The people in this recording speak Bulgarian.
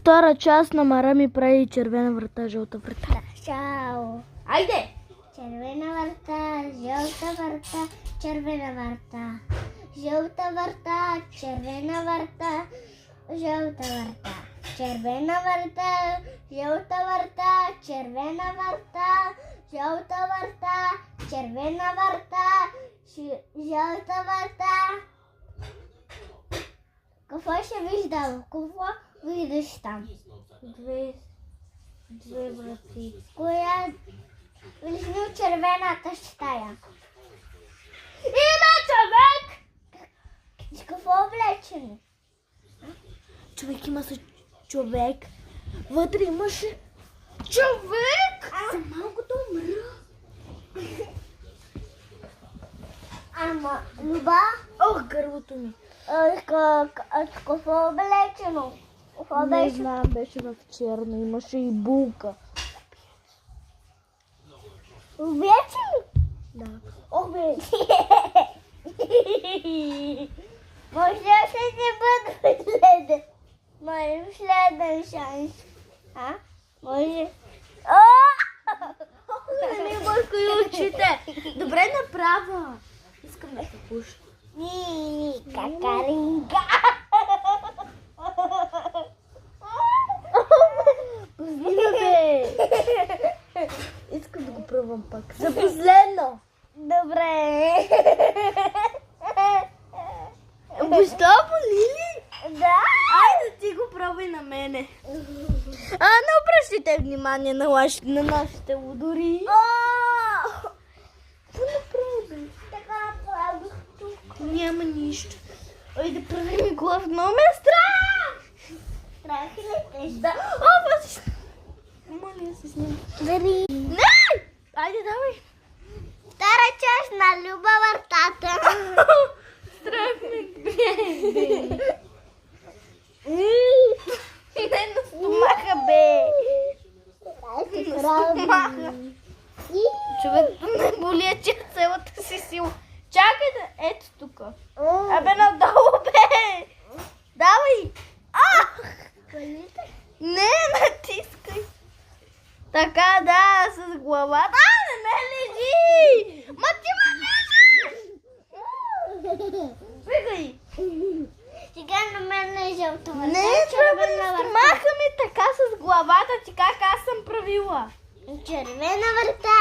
втора част на Мара ми прави червена врата, жълта врата. Чао. Айде! Червена врата, жълта врата, червена врата. Жълта врата, червена врата, жълта врата. Червена врата, жълта врата, червена врата, жълта врата, червена врата, жълта врата. Какво ще виждам? Какво виждаш там? Две врати. Коя? Влезни от червената стая. Има човек! Какво облечено? Човек има се човек. Вътре имаше човек! За малко да умра. Ама, Люба? Ох, гърлото ми. Какво облечено? Какво Не беше? знам, беше в черно. Имаше и булка. Облечено? Да. Облечено. Може да не бъде следен. Може следен шанс. А? Може. Не ми бъркай очите. Добре направа. Искам да се пуша. Ни, какаринка. Пусни бе. Искам да го пробвам пак. За последно. Добре. Защо боли ли? Да. Айде ти го пробвай на мене. Не обръщайте внимание на нашите лудори. Какво направи? Така правда. Няма нищо. Ой, да правим глав. Много ме е страх. Страх ли те? Да. Пази. Моля се с ним. Дали. Не! Айде, давай. Втора част на Люба вратата. Страх ме бе. Не на стомаха, бе. На стомаха. Човек не боли, че цялата си сила. Чакай да, ето тук. Абе, надолу, бе. Давай. Не, натискай. Така, да, с главата. Не ме лежи. Ма ти ме лежи. Вигай. Сега на мен не е жълта врата. Не, човек, маха ми така с главата ти, как аз съм правила. Червена врата.